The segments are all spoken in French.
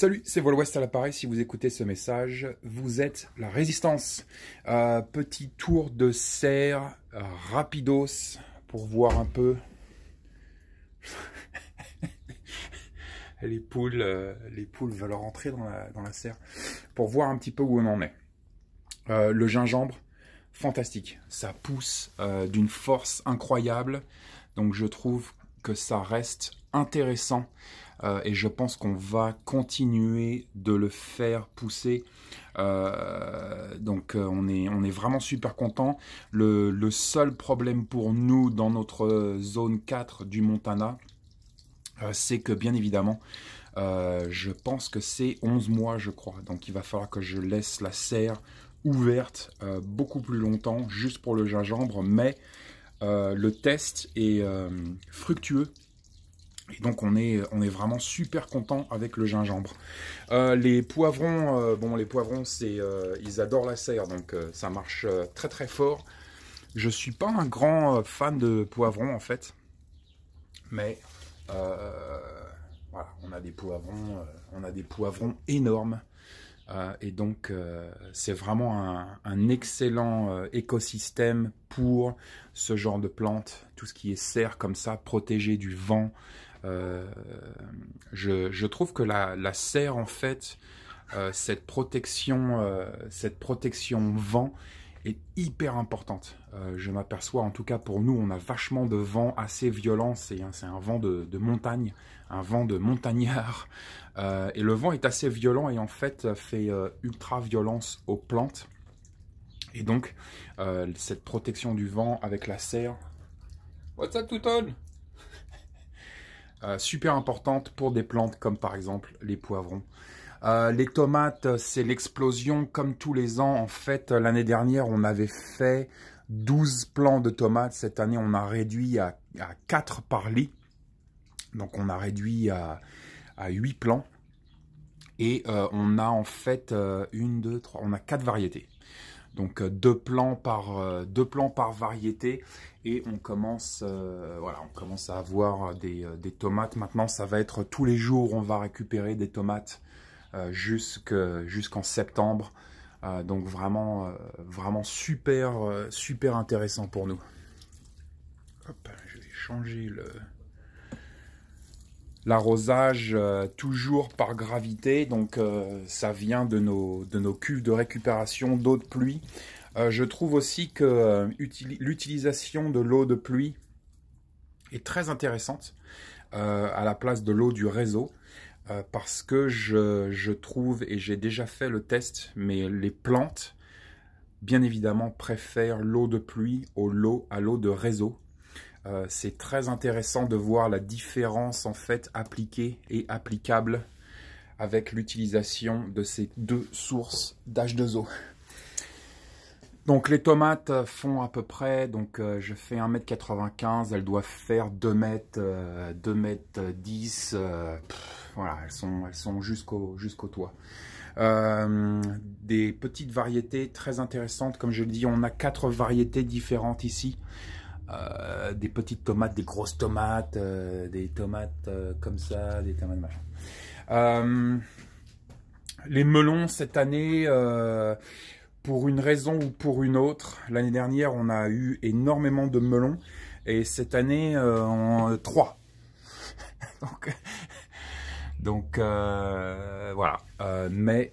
Salut, c'est Vol Ouest à l'appareil. Si vous écoutez ce message, vous êtes la résistance. Petit tour de serre, rapidos, pour voir un peu les poules veulent rentrer dans la serre, pour voir un petit peu où on en est. Le gingembre, fantastique. Ça pousse d'une force incroyable. Donc je trouve que ça reste intéressant. Et je pense qu'on va continuer de le faire pousser. Donc on est vraiment super content. Le seul problème pour nous dans notre zone 4 du Montana, c'est que bien évidemment, je pense que c'est 11 mois, je crois. Donc il va falloir que je laisse la serre ouverte beaucoup plus longtemps, juste pour le gingembre. Mais le test est fructueux. Et donc on est vraiment super content avec le gingembre. Les poivrons, les poivrons, ils adorent la serre, donc ça marche très très fort. Je suis pas un grand fan de poivrons en fait, mais voilà, on a des poivrons énormes. Et donc c'est vraiment un excellent écosystème pour ce genre de plantes, tout ce qui est serre comme ça, protégé du vent. Je trouve que la serre, en fait, cette protection vent est hyper importante. Je m'aperçois, en tout cas pour nous, on a vachement de vent assez violent. C'est un vent de montagne, un vent de montagnard. Et le vent est assez violent et en fait fait ultra violence aux plantes. Et donc, cette protection du vent avec la serre. What's up, Touton? Super importante pour des plantes comme par exemple les poivrons. Les tomates, c'est l'explosion comme tous les ans. En fait, l'année dernière, on avait fait 12 plants de tomates. Cette année, on a réduit à 4 par lit. Donc, on a réduit à 8 plants. Et on a en fait 1, 2, 3, on a 4 variétés. Donc 2 plants par variété et on commence à avoir des tomates. Maintenant, ça va être tous les jours, on va récupérer des tomates jusqu'en septembre. Donc vraiment super intéressant pour nous. Hop, je vais changer l'arrosage toujours par gravité, donc ça vient de nos cuves de récupération d'eau de pluie. Je trouve aussi que l'utilisation de l'eau de pluie est très intéressante à la place de l'eau du réseau, parce que je trouve, et j'ai déjà fait le test, mais les plantes, bien évidemment, préfèrent l'eau de pluie à l'eau de réseau. C'est très intéressant de voir la différence en fait appliquée et applicable avec l'utilisation de ces deux sources d'H2O. Donc les tomates font à peu près, donc je fais 1,95 m, elles doivent faire 2,10 m, voilà, elles sont jusqu'au toit. Des petites variétés très intéressantes, comme je le dis, on a 4 variétés différentes ici. Des petites tomates, des grosses tomates, des tomates comme ça, des tomates machin. Les melons cette année, pour une raison ou pour une autre, l'année dernière on a eu énormément de melons et cette année 3. Donc voilà, mais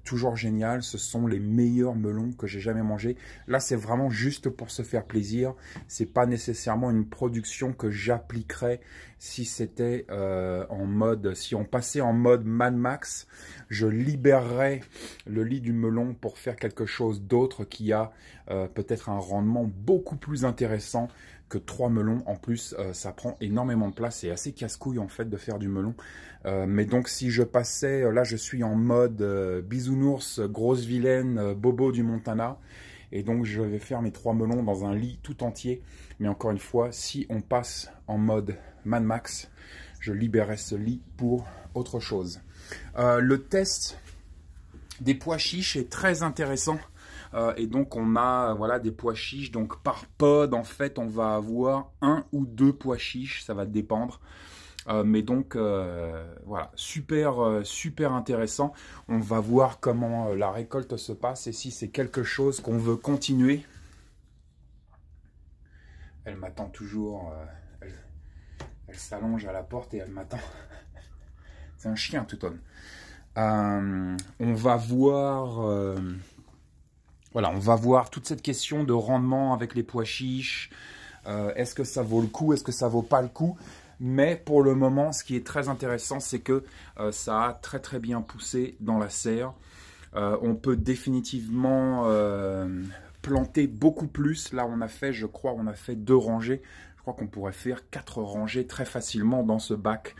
toujours génial, ce sont les meilleurs melons que j'ai jamais mangés. Là, c'est vraiment juste pour se faire plaisir. C'est pas nécessairement une production que j'appliquerais si c'était si on passait en mode Mad Max. Je libérerais le lit du melon pour faire quelque chose d'autre qui a peut-être un rendement beaucoup plus intéressant que 3 melons. En plus, ça prend énormément de place. C'est assez casse-couille en fait de faire du melon. Mais donc si je passais, là je suis en mode bisounours, grosse vilaine, bobo du Montana. Et donc je vais faire mes 3 melons dans un lit tout entier. Mais encore une fois, si on passe en mode Mad Max, je libérerai ce lit pour autre chose. Le test des pois chiches est très intéressant. Et donc on a des pois chiches, donc par pod en fait on va avoir 1 ou 2 pois chiches, ça va dépendre. Mais donc, voilà, super, super intéressant. On va voir comment la récolte se passe et si c'est quelque chose qu'on veut continuer. Elle m'attend toujours, elle s'allonge à la porte et elle m'attend. C'est un chien, Touton. On va voir... voilà, on va voir toute cette question de rendement avec les pois chiches. Est-ce que ça vaut le coup? Est-ce que ça vaut pas le coup? Mais pour le moment, ce qui est très intéressant, c'est que ça a très très bien poussé dans la serre. On peut définitivement planter beaucoup plus. Là, on a fait, je crois, on a fait 2 rangées. Je crois qu'on pourrait faire 4 rangées très facilement dans ce bac.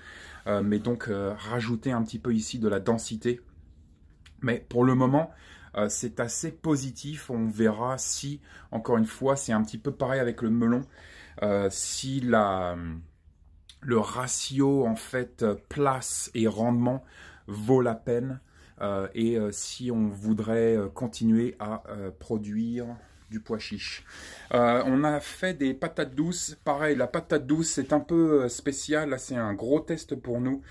Mais donc, rajouter un petit peu ici de la densité. Mais pour le moment... c'est assez positif. On verra si, encore une fois, c'est un petit peu pareil avec le melon, si le ratio en fait place et rendement vaut la peine et si on voudrait continuer à produire du pois chiche. On a fait des patates douces. Pareil, la patate douce, c'est un peu spécial. Là, c'est un gros test pour nous.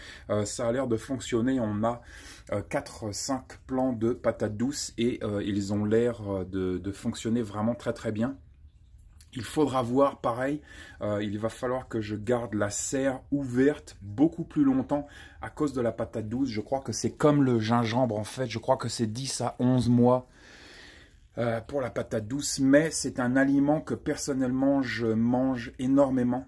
Ça a l'air de fonctionner. On a 4-5 plants de patates douces et ils ont l'air de fonctionner vraiment très très bien. Il faudra voir, pareil, il va falloir que je garde la serre ouverte beaucoup plus longtemps à cause de la patate douce. Je crois que c'est comme le gingembre en fait. Je crois que c'est 10 à 11 mois. Pour la patate douce, mais c'est un aliment que personnellement je mange énormément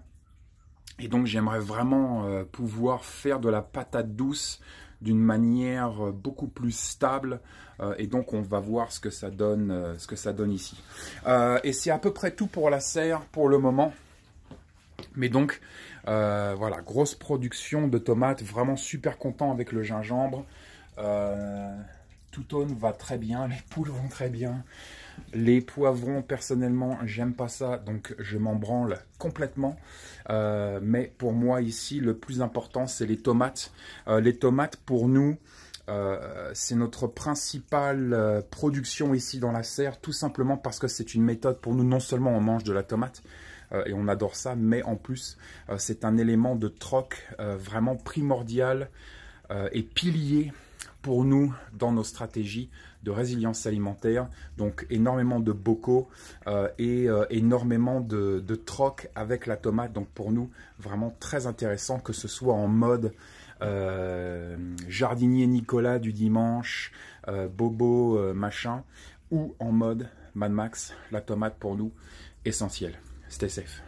et donc j'aimerais vraiment pouvoir faire de la patate douce d'une manière beaucoup plus stable et donc on va voir ce que ça donne ici. Et c'est à peu près tout pour la serre pour le moment. Mais donc voilà, grosse production de tomates, vraiment super content avec le gingembre. Touton va très bien, les poules vont très bien. Les poivrons, personnellement, j'aime pas ça, donc je m'en branle complètement. Mais pour moi, ici, le plus important, c'est les tomates. Les tomates, pour nous, c'est notre principale production ici dans la serre, tout simplement parce que c'est une méthode pour nous. Non seulement on mange de la tomate, et on adore ça, mais en plus, c'est un élément de troc vraiment primordial et pilier pour nous dans nos stratégies de résilience alimentaire. Donc énormément de bocaux et énormément de troc avec la tomate. Donc pour nous, vraiment très intéressant, que ce soit en mode jardinier Nicolas du dimanche, Bobo machin, ou en mode Mad Max. La tomate pour nous, essentielle. Stay safe.